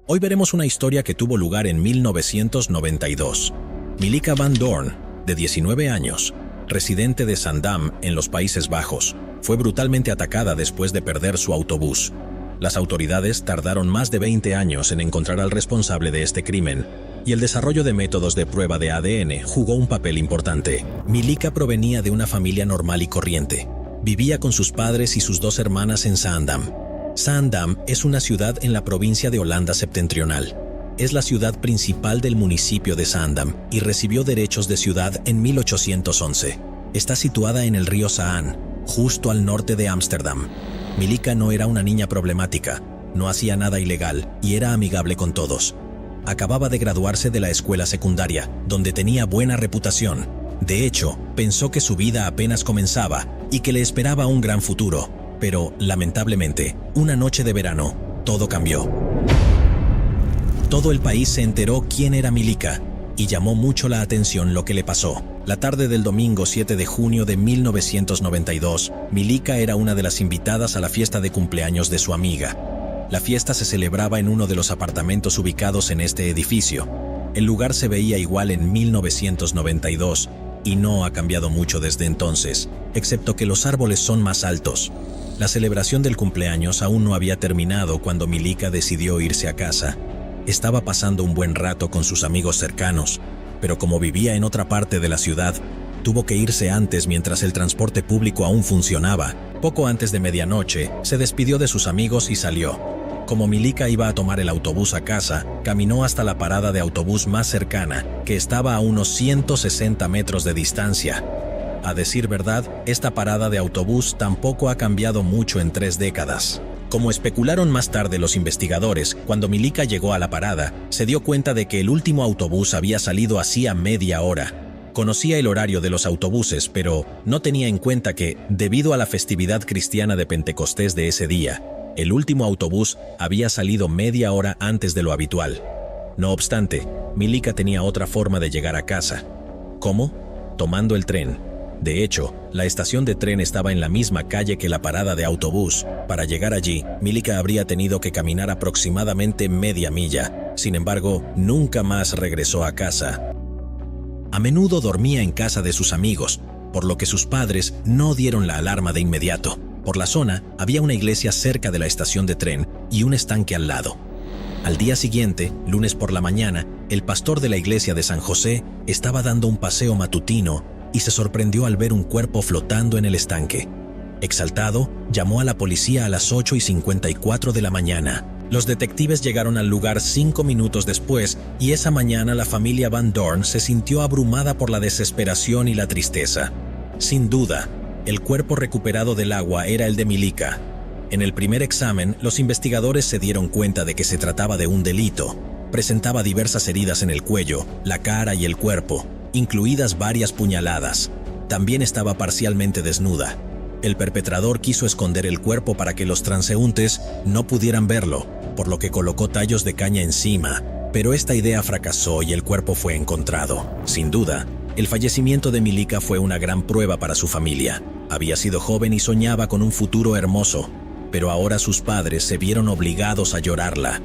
Hoy veremos una historia que tuvo lugar en 1992. Milica van Doorn, de 19 años, residente de Zaandam, en los Países Bajos, fue brutalmente atacada después de perder su autobús. Las autoridades tardaron más de 20 años en encontrar al responsable de este crimen, y el desarrollo de métodos de prueba de ADN jugó un papel importante. Milica provenía de una familia normal y corriente. Vivía con sus padres y sus 2 hermanas en Zaandam. Zaandam es una ciudad en la provincia de Holanda Septentrional. Es la ciudad principal del municipio de Zaandam y recibió derechos de ciudad en 1811. Está situada en el río Zaán, justo al norte de Ámsterdam. Milica no era una niña problemática, no hacía nada ilegal y era amigable con todos. Acababa de graduarse de la escuela secundaria, donde tenía buena reputación. De hecho, pensó que su vida apenas comenzaba y que le esperaba un gran futuro. Pero, lamentablemente, una noche de verano, todo cambió. Todo el país se enteró quién era Milica y llamó mucho la atención lo que le pasó. La tarde del domingo 7 de junio de 1992, Milica era una de las invitadas a la fiesta de cumpleaños de su amiga. La fiesta se celebraba en uno de los apartamentos ubicados en este edificio. El lugar se veía igual en 1992 y no ha cambiado mucho desde entonces, excepto que los árboles son más altos. La celebración del cumpleaños aún no había terminado cuando Milica decidió irse a casa. Estaba pasando un buen rato con sus amigos cercanos, pero como vivía en otra parte de la ciudad, tuvo que irse antes mientras el transporte público aún funcionaba. Poco antes de medianoche, se despidió de sus amigos y salió. Como Milica iba a tomar el autobús a casa, caminó hasta la parada de autobús más cercana, que estaba a unos 160 metros de distancia. A decir verdad, esta parada de autobús tampoco ha cambiado mucho en 3 décadas. Como especularon más tarde los investigadores, cuando Milica llegó a la parada, se dio cuenta de que el último autobús había salido hacía media hora. Conocía el horario de los autobuses, pero no tenía en cuenta que, debido a la festividad cristiana de Pentecostés de ese día, el último autobús había salido media hora antes de lo habitual. No obstante, Milica tenía otra forma de llegar a casa. ¿Cómo? Tomando el tren. De hecho, la estación de tren estaba en la misma calle que la parada de autobús. Para llegar allí, Milica habría tenido que caminar aproximadamente media milla. Sin embargo, nunca más regresó a casa. A menudo dormía en casa de sus amigos, por lo que sus padres no dieron la alarma de inmediato. Por la zona, había una iglesia cerca de la estación de tren y un estanque al lado. Al día siguiente, lunes por la mañana, el pastor de la iglesia de San José estaba dando un paseo matutino y se sorprendió al ver un cuerpo flotando en el estanque. Exaltado, llamó a la policía a las 8:54 de la mañana. Los detectives llegaron al lugar 5 minutos después y esa mañana la familia Van Doorn se sintió abrumada por la desesperación y la tristeza. Sin duda, el cuerpo recuperado del agua era el de Milica. En el primer examen, los investigadores se dieron cuenta de que se trataba de un delito. Presentaba diversas heridas en el cuello, la cara y el cuerpo, incluidas varias puñaladas. También estaba parcialmente desnuda. El perpetrador quiso esconder el cuerpo para que los transeúntes no pudieran verlo, por lo que colocó tallos de caña encima, pero esta idea fracasó y el cuerpo fue encontrado. Sin duda, el fallecimiento de Milica fue una gran prueba para su familia. Había sido joven y soñaba con un futuro hermoso, pero ahora sus padres se vieron obligados a llorarla.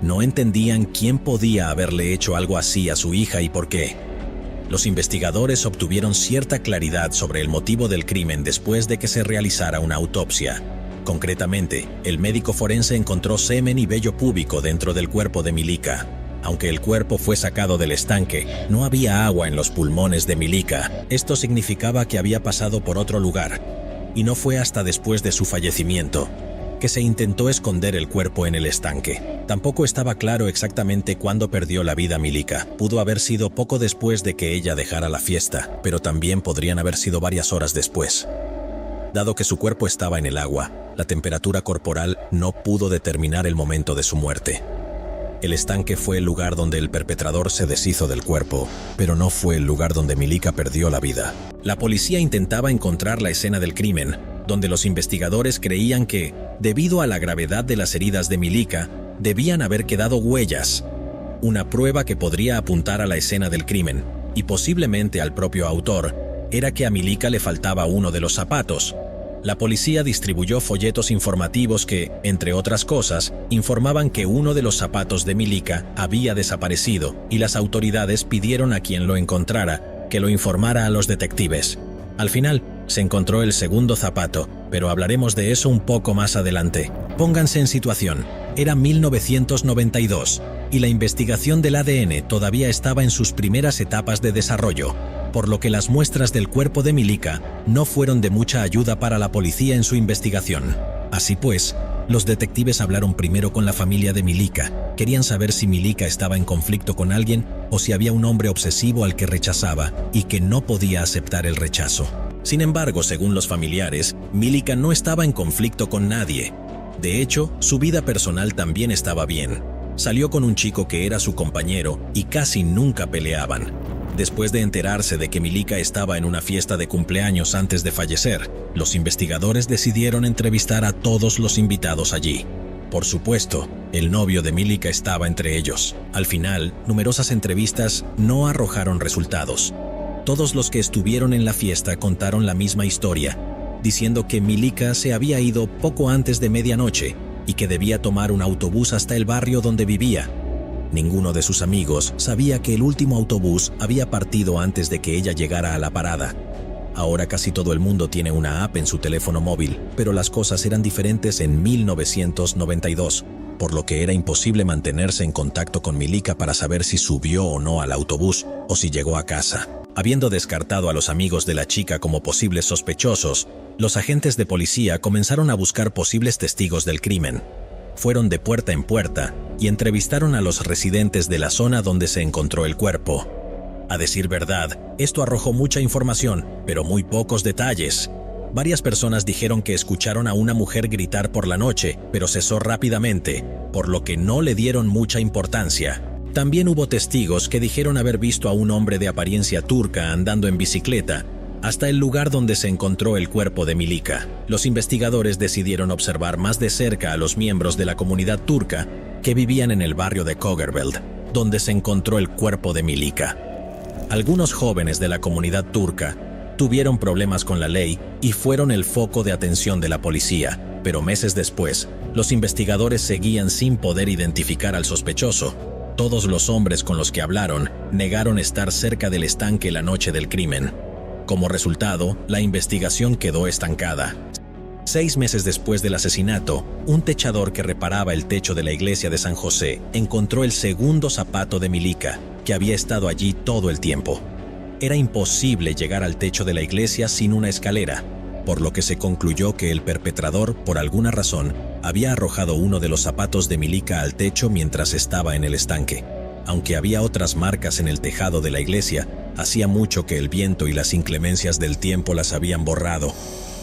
No entendían quién podía haberle hecho algo así a su hija y por qué. Los investigadores obtuvieron cierta claridad sobre el motivo del crimen después de que se realizara una autopsia. Concretamente, el médico forense encontró semen y vello púbico dentro del cuerpo de Milica. Aunque el cuerpo fue sacado del estanque, no había agua en los pulmones de Milica. Esto significaba que había pasado por otro lugar. Y no fue hasta después de su fallecimiento que se intentó esconder el cuerpo en el estanque. Tampoco estaba claro exactamente cuándo perdió la vida Milica. Pudo haber sido poco después de que ella dejara la fiesta, pero también podrían haber sido varias horas después. Dado que su cuerpo estaba en el agua, la temperatura corporal no pudo determinar el momento de su muerte. El estanque fue el lugar donde el perpetrador se deshizo del cuerpo, pero no fue el lugar donde Milica perdió la vida. La policía intentaba encontrar la escena del crimen, donde los investigadores creían que, debido a la gravedad de las heridas de Milica, debían haber quedado huellas, una prueba que podría apuntar a la escena del crimen, y posiblemente al propio autor, era que a Milica le faltaba uno de los zapatos. La policía distribuyó folletos informativos que, entre otras cosas, informaban que uno de los zapatos de Milica había desaparecido y las autoridades pidieron a quien lo encontrara que lo informara a los detectives. Al final, se encontró el segundo zapato, pero hablaremos de eso un poco más adelante. Pónganse en situación. Era 1992 y la investigación del ADN todavía estaba en sus primeras etapas de desarrollo, por lo que las muestras del cuerpo de Milica no fueron de mucha ayuda para la policía en su investigación. Así pues, los detectives hablaron primero con la familia de Milica. Querían saber si Milica estaba en conflicto con alguien o si había un hombre obsesivo al que rechazaba y que no podía aceptar el rechazo. Sin embargo, según los familiares, Milica no estaba en conflicto con nadie. De hecho, su vida personal también estaba bien. Salió con un chico que era su compañero y casi nunca peleaban. Después de enterarse de que Milica estaba en una fiesta de cumpleaños antes de fallecer, los investigadores decidieron entrevistar a todos los invitados allí. Por supuesto, el novio de Milica estaba entre ellos. Al final, numerosas entrevistas no arrojaron resultados. Todos los que estuvieron en la fiesta contaron la misma historia, diciendo que Milica se había ido poco antes de medianoche y que debía tomar un autobús hasta el barrio donde vivía. Ninguno de sus amigos sabía que el último autobús había partido antes de que ella llegara a la parada. Ahora casi todo el mundo tiene una app en su teléfono móvil, pero las cosas eran diferentes en 1992, por lo que era imposible mantenerse en contacto con Milica para saber si subió o no al autobús o si llegó a casa. Habiendo descartado a los amigos de la chica como posibles sospechosos, los agentes de policía comenzaron a buscar posibles testigos del crimen. Fueron de puerta en puerta y entrevistaron a los residentes de la zona donde se encontró el cuerpo. A decir verdad, esto arrojó mucha información, pero muy pocos detalles. Varias personas dijeron que escucharon a una mujer gritar por la noche, pero cesó rápidamente, por lo que no le dieron mucha importancia. También hubo testigos que dijeron haber visto a un hombre de apariencia turca andando en bicicleta hasta el lugar donde se encontró el cuerpo de Milica. Los investigadores decidieron observar más de cerca a los miembros de la comunidad turca que vivían en el barrio de Kogerveld, donde se encontró el cuerpo de Milica. Algunos jóvenes de la comunidad turca tuvieron problemas con la ley y fueron el foco de atención de la policía, pero meses después, los investigadores seguían sin poder identificar al sospechoso. Todos los hombres con los que hablaron negaron estar cerca del estanque la noche del crimen. Como resultado, la investigación quedó estancada. 6 meses después del asesinato, un techador que reparaba el techo de la iglesia de San José encontró el segundo zapato de Milica, que había estado allí todo el tiempo. Era imposible llegar al techo de la iglesia sin una escalera, por lo que se concluyó que el perpetrador, por alguna razón, había arrojado uno de los zapatos de Milica al techo mientras estaba en el estanque. Aunque había otras marcas en el tejado de la iglesia, hacía mucho que el viento y las inclemencias del tiempo las habían borrado.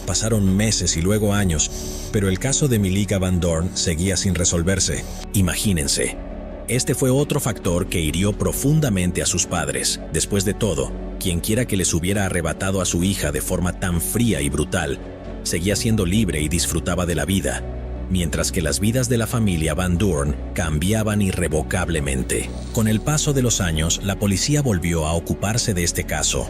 Pasaron meses y luego años, pero el caso de Milica Van Doorn seguía sin resolverse. Imagínense. Este fue otro factor que hirió profundamente a sus padres. Después de todo, quienquiera que les hubiera arrebatado a su hija de forma tan fría y brutal, seguía siendo libre y disfrutaba de la vida, mientras que las vidas de la familia Van Doorn cambiaban irrevocablemente. Con el paso de los años, la policía volvió a ocuparse de este caso.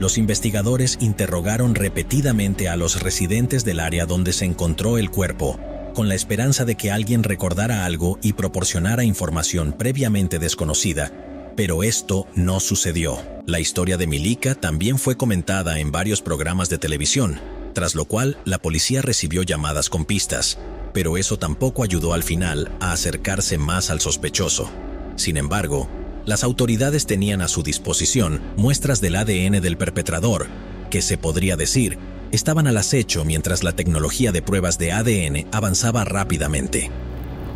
Los investigadores interrogaron repetidamente a los residentes del área donde se encontró el cuerpo, con la esperanza de que alguien recordara algo y proporcionara información previamente desconocida, pero esto no sucedió. La historia de Milica también fue comentada en varios programas de televisión, tras lo cual la policía recibió llamadas con pistas, pero eso tampoco ayudó al final a acercarse más al sospechoso. Sin embargo, las autoridades tenían a su disposición muestras del ADN del perpetrador, que se podría decir, estaban al acecho mientras la tecnología de pruebas de ADN avanzaba rápidamente.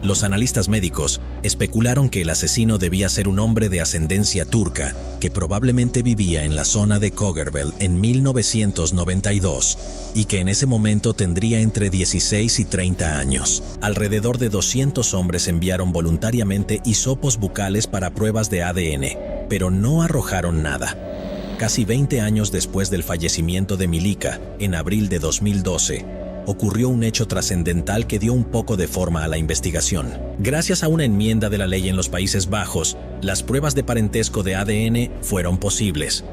Los analistas médicos especularon que el asesino debía ser un hombre de ascendencia turca que probablemente vivía en la zona de Kogerveld en 1992 y que en ese momento tendría entre 16 y 30 años. Alrededor de 200 hombres enviaron voluntariamente hisopos bucales para pruebas de ADN, pero no arrojaron nada. Casi 20 años después del fallecimiento de Milica, en abril de 2012, ocurrió un hecho trascendental que dio un poco de forma a la investigación. Gracias a una enmienda de la ley en los Países Bajos, las pruebas de parentesco de ADN fueron posibles.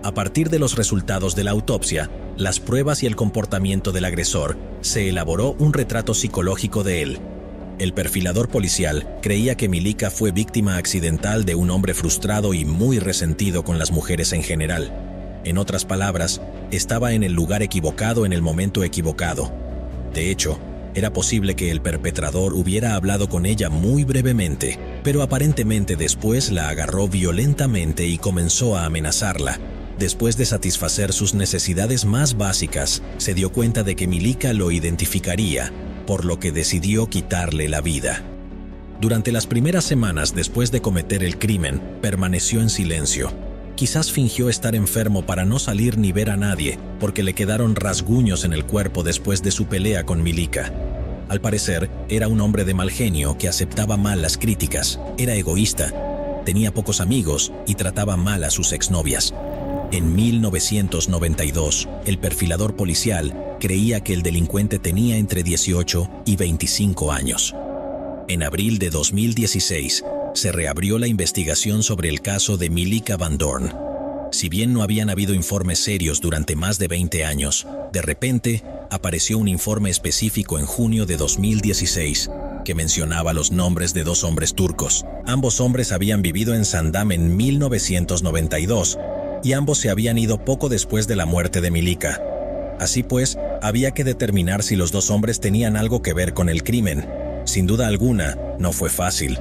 A partir de los resultados de la autopsia, las pruebas y el comportamiento del agresor, se elaboró un retrato psicológico de él. El perfilador policial creía que Milica fue víctima accidental de un hombre frustrado y muy resentido con las mujeres en general. En otras palabras, estaba en el lugar equivocado en el momento equivocado. De hecho, era posible que el perpetrador hubiera hablado con ella muy brevemente, pero aparentemente después la agarró violentamente y comenzó a amenazarla. Después de satisfacer sus necesidades más básicas, se dio cuenta de que Milica lo identificaría, por lo que decidió quitarle la vida. Durante las primeras semanas después de cometer el crimen, permaneció en silencio. Quizás fingió estar enfermo para no salir ni ver a nadie, porque le quedaron rasguños en el cuerpo después de su pelea con Milica. Al parecer, era un hombre de mal genio que aceptaba mal las críticas, era egoísta, tenía pocos amigos y trataba mal a sus exnovias. En 1992, el perfilador policial creía que el delincuente tenía entre 18 y 25 años. En abril de 2016, se reabrió la investigación sobre el caso de Milica Van Doorn. Si bien no habían habido informes serios durante más de 20 años, de repente apareció un informe específico en junio de 2016 que mencionaba los nombres de dos hombres turcos. Ambos hombres habían vivido en Sandam en 1992 y ambos se habían ido poco después de la muerte de Milica. Así pues, había que determinar si los dos hombres tenían algo que ver con el crimen. Sin duda alguna, no fue fácil.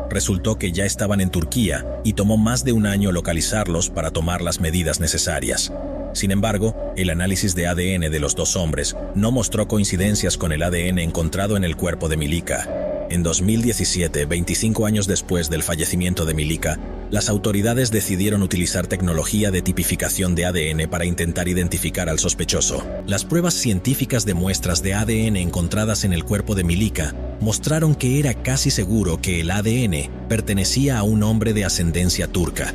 Resultó que ya estaban en Turquía y tomó más de un año localizarlos para tomar las medidas necesarias. Sin embargo, el análisis de ADN de los dos hombres no mostró coincidencias con el ADN encontrado en el cuerpo de Milica. En 2017, 25 años después del fallecimiento de Milica, las autoridades decidieron utilizar tecnología de tipificación de ADN para intentar identificar al sospechoso. Las pruebas científicas de muestras de ADN encontradas en el cuerpo de Milica mostraron que era casi seguro que el ADN pertenecía a un hombre de ascendencia turca.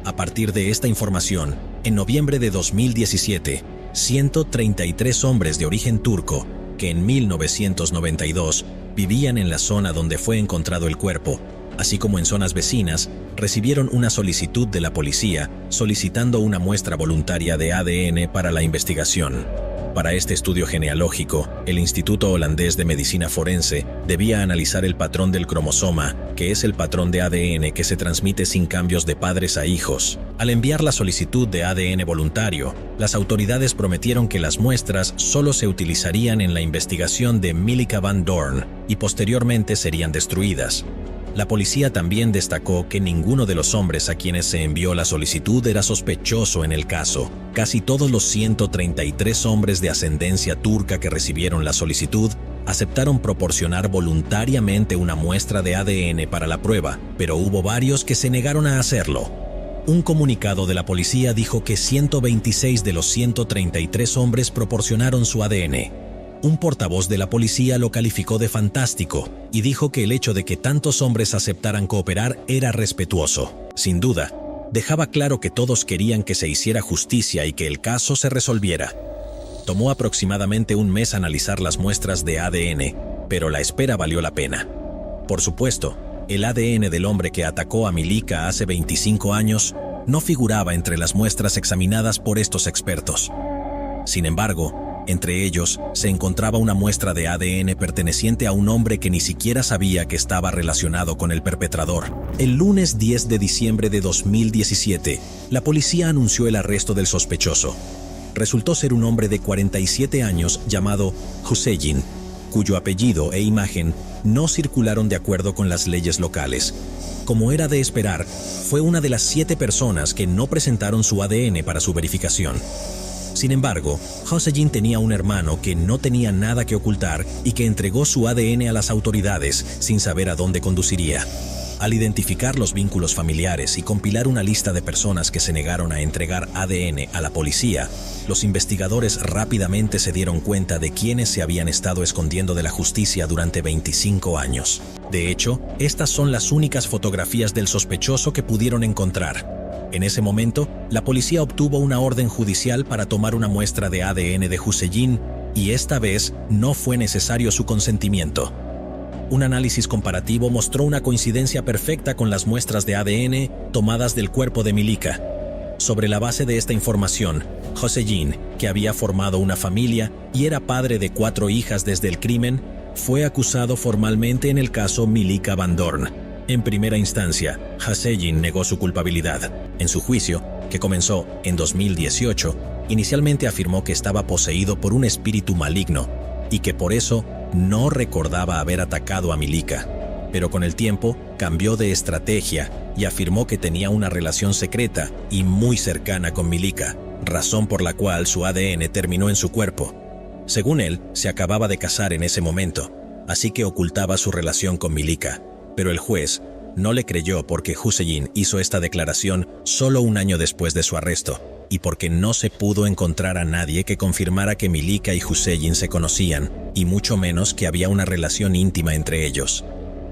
A partir de esta información, en noviembre de 2017, 133 hombres de origen turco, que en 1992 vivían en la zona donde fue encontrado el cuerpo, así como en zonas vecinas, recibieron una solicitud de la policía solicitando una muestra voluntaria de ADN para la investigación. Para este estudio genealógico, el Instituto Holandés de Medicina Forense debía analizar el patrón del cromosoma, que es el patrón de ADN que se transmite sin cambios de padres a hijos. Al enviar la solicitud de ADN voluntario, las autoridades prometieron que las muestras solo se utilizarían en la investigación de Milica Van Doorn y posteriormente serían destruidas. La policía también destacó que ninguno de los hombres a quienes se envió la solicitud era sospechoso en el caso. Casi todos los 133 hombres de ascendencia turca que recibieron la solicitud aceptaron proporcionar voluntariamente una muestra de ADN para la prueba, pero hubo varios que se negaron a hacerlo. Un comunicado de la policía dijo que 126 de los 133 hombres proporcionaron su ADN. Un portavoz de la policía lo calificó de fantástico y dijo que el hecho de que tantos hombres aceptaran cooperar era respetuoso. Sin duda, dejaba claro que todos querían que se hiciera justicia y que el caso se resolviera. Tomó aproximadamente un mes analizar las muestras de ADN, pero la espera valió la pena. Por supuesto, el ADN del hombre que atacó a Milica hace 25 años no figuraba entre las muestras examinadas por estos expertos. Sin embargo, entre ellos se encontraba una muestra de ADN perteneciente a un hombre que ni siquiera sabía que estaba relacionado con el perpetrador. El lunes 10 de diciembre de 2017, la policía anunció el arresto del sospechoso. Resultó ser un hombre de 47 años llamado Hüseyin, cuyo apellido e imagen no circularon de acuerdo con las leyes locales. Como era de esperar, fue una de las 7 personas que no presentaron su ADN para su verificación. Sin embargo, Hüseyin tenía un hermano que no tenía nada que ocultar y que entregó su ADN a las autoridades sin saber a dónde conduciría. Al identificar los vínculos familiares y compilar una lista de personas que se negaron a entregar ADN a la policía, los investigadores rápidamente se dieron cuenta de quiénes se habían estado escondiendo de la justicia durante 25 años. De hecho, estas son las únicas fotografías del sospechoso que pudieron encontrar. En ese momento, la policía obtuvo una orden judicial para tomar una muestra de ADN de Hüseyin y esta vez no fue necesario su consentimiento. Un análisis comparativo mostró una coincidencia perfecta con las muestras de ADN tomadas del cuerpo de Milica. Sobre la base de esta información, Hüseyin, que había formado una familia y era padre de 4 hijas desde el crimen, fue acusado formalmente en el caso Milika Van Doorn. En primera instancia, Hüseyin negó su culpabilidad. En su juicio, que comenzó en 2018, inicialmente afirmó que estaba poseído por un espíritu maligno y que por eso no recordaba haber atacado a Milika. Pero con el tiempo cambió de estrategia y afirmó que tenía una relación secreta y muy cercana con Milika, razón por la cual su ADN terminó en su cuerpo. Según él, se acababa de casar en ese momento, así que ocultaba su relación con Milika. Pero el juez no le creyó porque Hüseyin hizo esta declaración solo un año después de su arresto y porque no se pudo encontrar a nadie que confirmara que Milika y Hüseyin se conocían, y mucho menos que había una relación íntima entre ellos.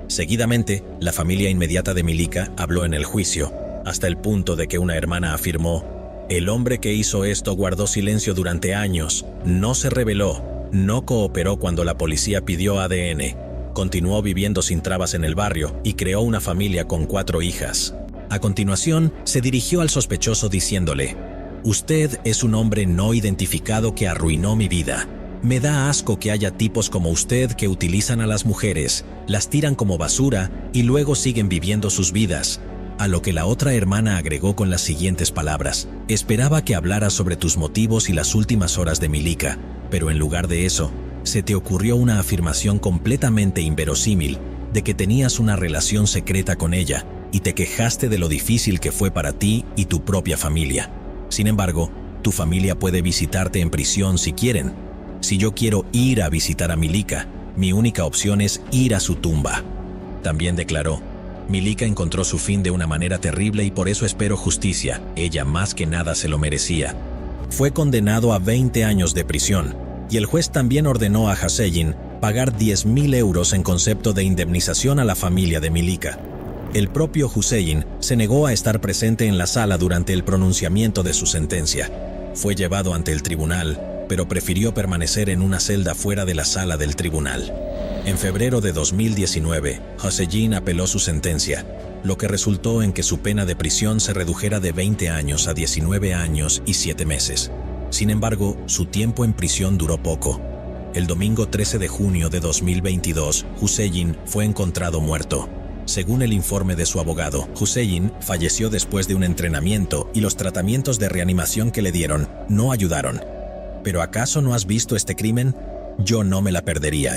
Seguidamente, la familia inmediata de Milika habló en el juicio, hasta el punto de que una hermana afirmó: «El hombre que hizo esto guardó silencio durante años, no se rebeló, no cooperó cuando la policía pidió ADN, continuó viviendo sin trabas en el barrio y creó una familia con 4 hijas». A continuación, se dirigió al sospechoso diciéndole: «Usted es un hombre no identificado que arruinó mi vida. Me da asco que haya tipos como usted que utilizan a las mujeres, las tiran como basura y luego siguen viviendo sus vidas». A lo que la otra hermana agregó con las siguientes palabras: «Esperaba que hablaras sobre tus motivos y las últimas horas de Milika, pero en lugar de eso, se te ocurrió una afirmación completamente inverosímil de que tenías una relación secreta con ella y te quejaste de lo difícil que fue para ti y tu propia familia. Sin embargo, tu familia puede visitarte en prisión si quieren. Si yo quiero ir a visitar a Milika, mi única opción es ir a su tumba». También declaró: «Milika encontró su fin de una manera terrible y por eso espero justicia. Ella más que nada se lo merecía». Fue condenado a 20 años de prisión, y el juez también ordenó a Hüseyin pagar 10.000 euros en concepto de indemnización a la familia de Milika. El propio Hüseyin se negó a estar presente en la sala durante el pronunciamiento de su sentencia. Fue llevado ante el tribunal, pero prefirió permanecer en una celda fuera de la sala del tribunal. En febrero de 2019, Hüseyin apeló su sentencia, lo que resultó en que su pena de prisión se redujera de 20 años a 19 años y 7 meses. Sin embargo, su tiempo en prisión duró poco. El domingo 13 de junio de 2022, Hüseyin fue encontrado muerto. Según el informe de su abogado, Hüseyin falleció después de un entrenamiento y los tratamientos de reanimación que le dieron no ayudaron. ¿Pero acaso no has visto este crimen? Yo no me la perdería,